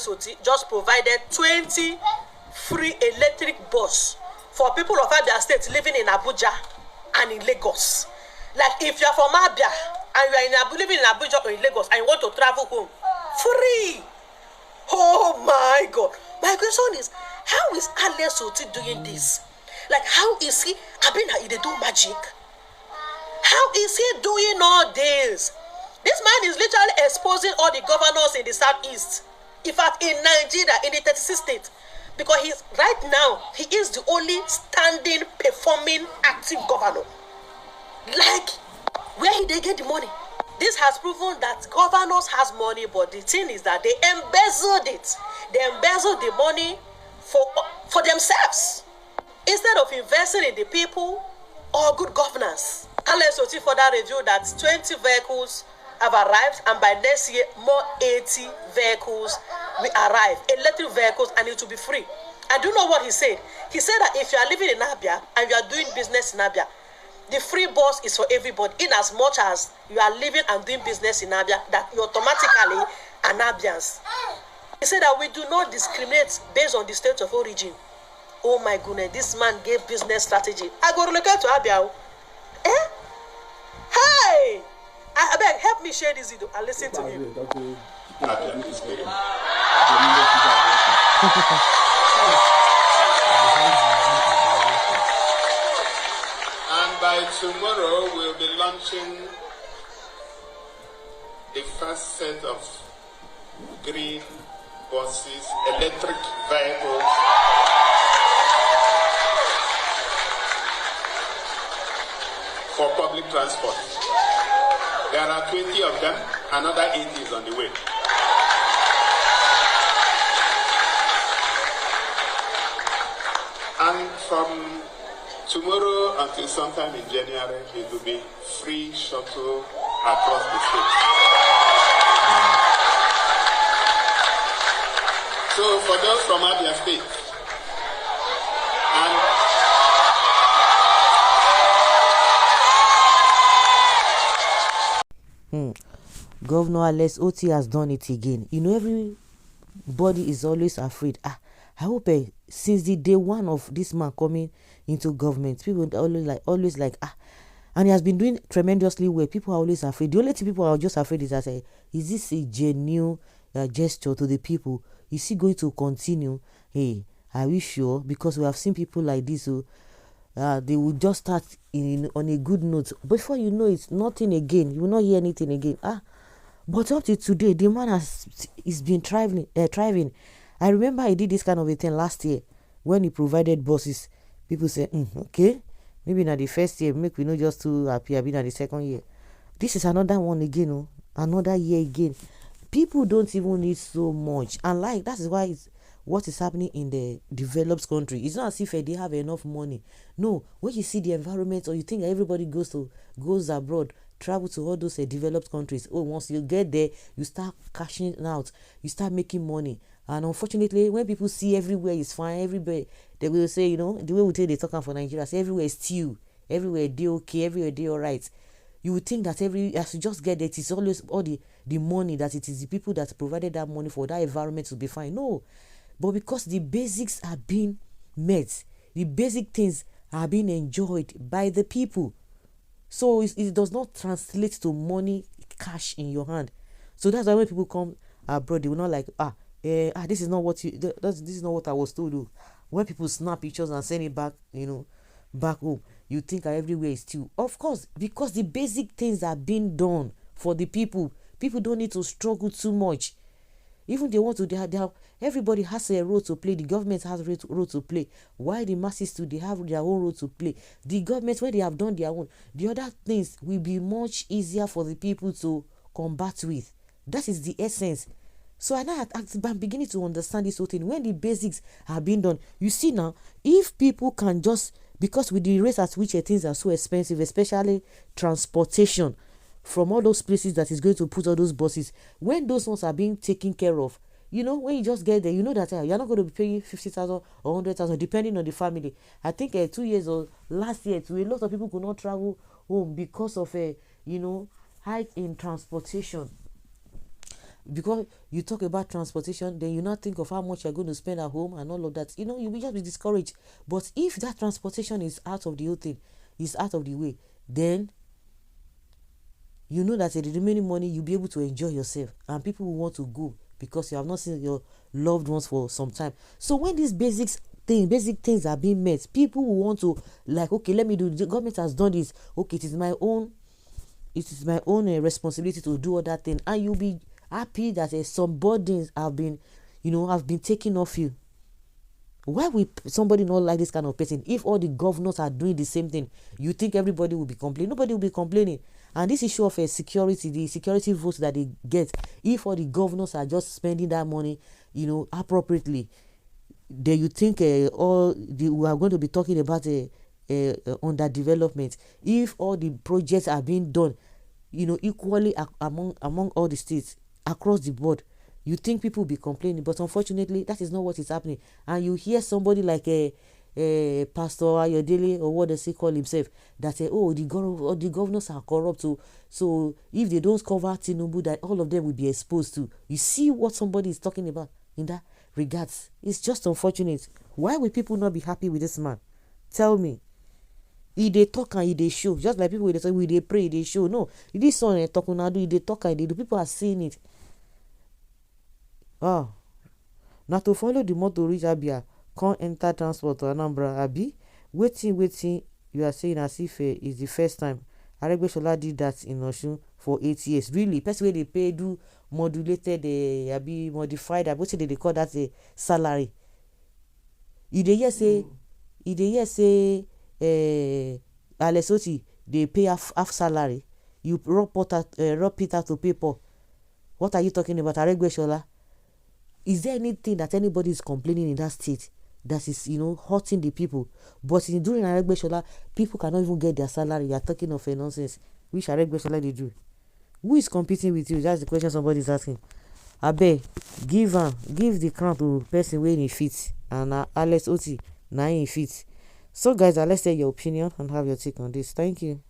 Oti just provided 20 free electric bus for people of Abia State living in Abuja and in Lagos. Like if you're from Abia and you're living in Abuja or in Lagos and you want to travel home, free. Oh my God. My question is, how is Alex Oti doing this? Like, how is he? I mean, he do magic. How is he doing all this? This man is literally exposing all the governors in the southeast. In fact, in Nigeria, in the 36 states, because he's right now, he is the only standing, performing, active governor. Like, where did they get the money? This has proven that governors has money, but the thing is that they embezzled it. They embezzled the money for themselves instead of investing in the people or good governance. Alex Oti further revealed that 20 vehicles have arrived, and by next year, more 80 vehicles will arrive, electric vehicles, and it will be free. I do know what he said. He said that if you are living in Abia and you are doing business in Abia, the free bus is for everybody, in as much as you are living and doing business in Abia, that you automatically are Abians. He said that we do not discriminate based on the state of origin. Oh my goodness, this man gave business strategy. I go relocate to Abia. Eh? Hey! I beg, help me share this video and listen to him. And by tomorrow, we'll be launching the first set of green buses, electric vehicles, for public transport. There are 20 of them, another 80 is on the way. And from tomorrow until sometime in January, it will be free shuttle across the state. So for those from Abia State, Governor Alex Otti has done it again. You know, everybody is always afraid. I hope since the day one of this man coming into government, people always like and he has been doing tremendously well. People are always afraid. The only thing people are just afraid is that is this a genuine gesture to the people? Is he going to continue? Hey, are we sure? Because we have seen people like this who they will just start on a good note. Before you know it's nothing again. You will not hear anything again. But up to today, the man is been thriving. I remember he did this kind of a thing last year when he provided buses. People say, okay, maybe not the first year, make we not just too happy, I've been at the second year. This is another one again, another year again. People don't even need so much, and like that is why it's what is happening in the developed country. It's not as if they have enough money. No, when you see the environment, or you think everybody goes abroad, travel to all those developed countries. Oh, once you get there, you start cashing out, you start making money. And unfortunately, when people see everywhere is fine, everywhere they will say, the way we take they talk for Nigeria, say everywhere is still, everywhere they okay, everywhere they all right. You would think that as you just get there, it is always all the money, that it is the people that provided that money for that environment to be fine. No, but because the basics are being met, the basic things are being enjoyed by the people. So it does not translate to money, cash in your hand. So that's why when people come abroad, they will not like, this is not what this is not what I was told to. When people snap pictures and send it back, back home, you think everywhere is still. Of course, because the basic things are being done for the people. People don't need to struggle too much. Even they want to, everybody has a role to play. The government has a role to play. Why the masses too, they have their own role to play. The government, when they have done their own, the other things will be much easier for the people to combat with. That is the essence. So I'm beginning to understand this whole thing. When the basics are being done, you see now, if people can just, because with the rate at which things are so expensive, especially transportation from all those places that is going to put all those buses, when those ones are being taken care of, when you just get there, you know that you're not going to be paying 50,000 or 100,000 depending on the family. I think 2 years or last year, a lot of people could not travel home because of hike in transportation. because you talk about transportation, then you now think of how much you're going to spend at home and all of that. You will just be discouraged. But if that transportation is out of the whole thing, is out of the way, then you know that the remaining money you'll be able to enjoy yourself, and people will want to go because you have not seen your loved ones for some time. So when these basic things are being met, people will want to, like, okay, let me do, the government has done this, okay, it is my own responsibility to do all that thing, and you'll be happy that some burdens have been taken off you. Why will somebody not like this kind of person? If all the governors are doing the same thing, you think everybody will be complaining? Nobody will be complaining. And this issue of security, the security votes that they get, if all the governors are just spending that money, appropriately, then you think we are going to be talking about underdevelopment. If all the projects are being done, equally among all the states across the board, you think people will be complaining. But unfortunately, that is not what is happening. And you hear somebody like Pastor Ayodele, or what does he call himself, that say, the governors are corrupt, so if they don't cover Tinubu, that all of them will be exposed to. You see what somebody is talking about in that regards. It's just unfortunate. Why will people not be happy with this man? Tell me. They talk and they show, just like people they say, they pray, they show. No, this one talk now, they talk and they do. People are seeing it. Now to follow the motor reach Abia, can't enter transport to Anambra. Abi, waiting. You are saying as if it's the first time. Aregbesola did that in Osun for 8 years. Really, person where they pay do modulated, modified. What they call that salary. You dey hear say, Alex Otti, they pay half salary. You rub it out to paper. What are you talking about, Aregbesola? Is there anything that anybody is complaining in that state that is, hurting the people? But during Aregbesola, people cannot even get their salary. You are talking of a nonsense. Which Aregbesola they do? Who is competing with you? That's the question somebody is asking. Abia, give the crown to person where he fits, and Alex Otti, now he fits. So guys, let's say your opinion and have your take on this. Thank you.